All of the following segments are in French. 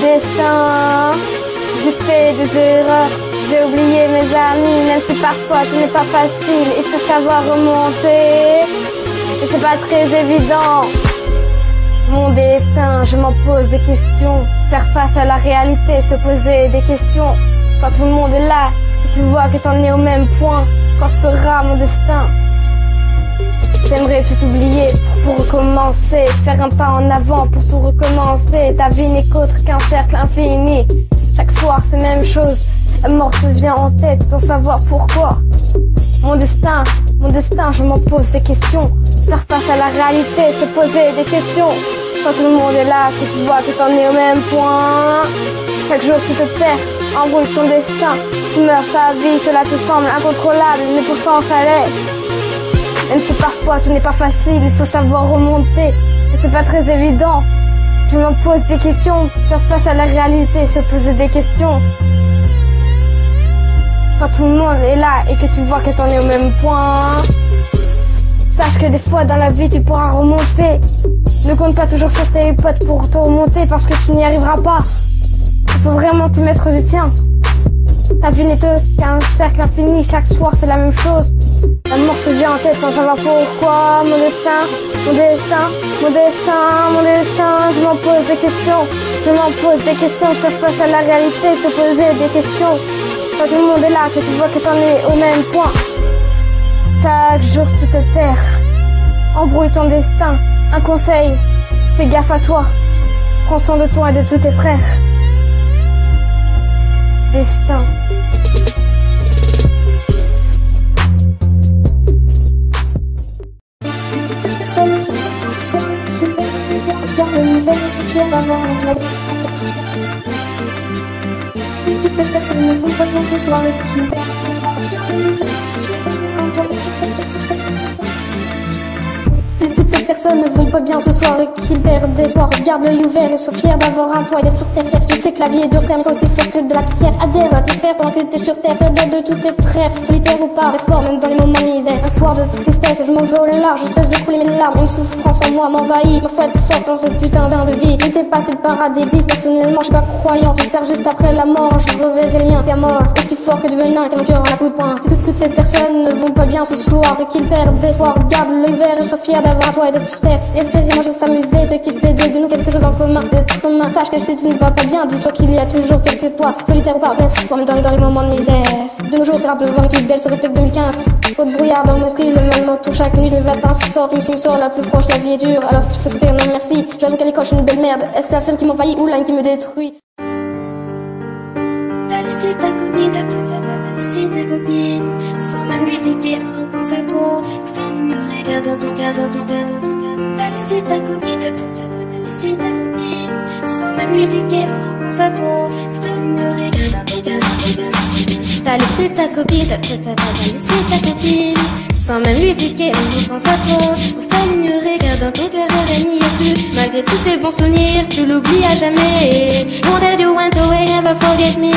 destin. J'ai fait des erreurs, j'ai oublié mes amis, même si parfois tout n'est pas facile, il faut savoir remonter. Et c'est pas très évident. Mon destin, je m'en pose des questions. Faire face à la réalité, se poser des questions. Quand tout le monde est là, et tu vois que t'en es au même point, quand sera mon destin? T'aimerais-tu t'oublier pour tout recommencer, faire un pas en avant pour tout recommencer? Ta vie n'est qu'autre qu'un cercle infini. Chaque soir c'est même chose, la mort te vient en tête sans savoir pourquoi. Mon destin, je m'en pose des questions. Faire face à la réalité, se poser des questions. Quand tout le monde est là, que tu vois que t'en es au même point. Chaque jour tu te perds, embrouille ton destin. Tu meurs ta vie, cela te semble incontrôlable, mais pourtant ça l'est. Même si parfois tout n'est pas facile, il faut savoir remonter. Et c'est pas très évident. Je m'en pose des questions, faire face à la réalité, se poser des questions. Quand tout le monde est là et que tu vois que t'en es au même point, sache que des fois dans la vie tu pourras remonter. Ne compte pas toujours sur tes potes pour te remonter parce que tu n'y arriveras pas. Il faut vraiment te mettre du tien. Ta vie n'est qu'un cercle infini, chaque soir c'est la même chose. La mort te vient en tête sans savoir pourquoi. Mon destin, mon destin, mon destin, mon destin. Je m'en pose des questions, je m'en pose des questions. Faire face à la réalité, se poser des questions. Quand tout le monde est là, que tu vois que t'en es au même point. Chaque jour tu te perds, embrouille ton destin. Un conseil, fais gaffe à toi. Prends soin de toi et de tous tes frères. Destin. Si toutes ces personnes ne vont pas bien ce soir, si toutes ces personnes ne vont pas bien ce soir et qu'ils perdent espoir, regarde l'œil ouvert et sois fier d'avoir un toit et d'être sur terre. Je sais que la vie est dure, mais c'est aussi fort que de la pierre. Adhère à l'atmosphère pendant que t'es sur terre. T'es bête de tous tes frères, solitaire ou pas, reste fort même dans les moments de misère. Un soir de tristesse, je m'en vais au large, je cesse de couler mes larmes. Une souffrance en moi m'envahit, ma foi être forte dans cette putain de vie. Je ne sais pas si le paradis existe, personnellement je suis pas croyant. J'espère juste après la mort, je reverrai les miens. T'es mort, aussi fort que du venin, qu'un cœur en la coup de poing. Si toutes ces personnes ne vont pas bien ce soir et qu'ils perdent espoir, regarde l'œil vert et sois fier d'avoir un toit et d'être sur terre. Espérer manger, s'amuser, ce qui fait de nous quelque chose en commun, d'être humain. Sache que si tu ne vas pas bien, dis-toi qu'il y a toujours quelques toi, solitaire ou pas, reste fort même dans les moments de misère. De nos jours, c'est rare de voir une fille belle se respecte 2015. Trop de brouillard dans mon esprit, le mal m'entoure chaque nuit, je me vais pas sort, même si me sort la plus proche, la vie est dure. Alors s'il faut se faire, non merci, j'avoue qu'elle est coche une belle merde. Est-ce la flamme qui m'envahit ou la haine qui me détruit? T'as laissé ta copine, t'as laissé ta copine, sans même lui expliquer, on repense à toi. Fais l'ignorer, garde dans ton cœur, dans ton cœur, dans ton cœur. T'as laissé ta copine, t'as laissé ta copine, sans même lui expliquer, on repense à toi. Fais l'ignorer, garde dans ton cœur, dans ton cœur. T'as laissé ta copine, t'as laissé ta copine, sans même lui expliquer, on repense à toi. Faut l'ignorer, garde dans ton cœur, elle n'y est plus. Malgré tous ces bons souvenirs, tu l'oublies à jamais. Wanted you went away, never forget me.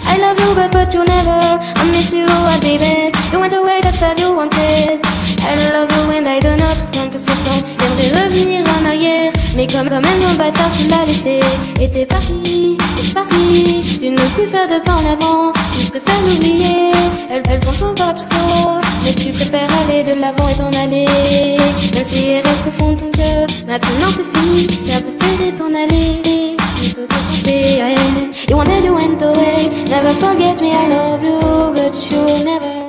I love you but you never. I miss you, baby. You went away, that's all you wanted. I love you and I do not want to stay from. J'aimerais revenir en arrière, mais comme même un bâtard tu l'as laissé. Et t'es parti, tu n'oses plus faire de pas en avant. Tu préfères l'oublier, elle pense encore trop. Mais tu préfères aller de l'avant et t'en aller. Même si elle reste au fond de ton cœur, maintenant c'est fini, t'as préféré t'en aller. Plutôt que penser à elle. You wanted, you went away, never forget me, I love you, but you never.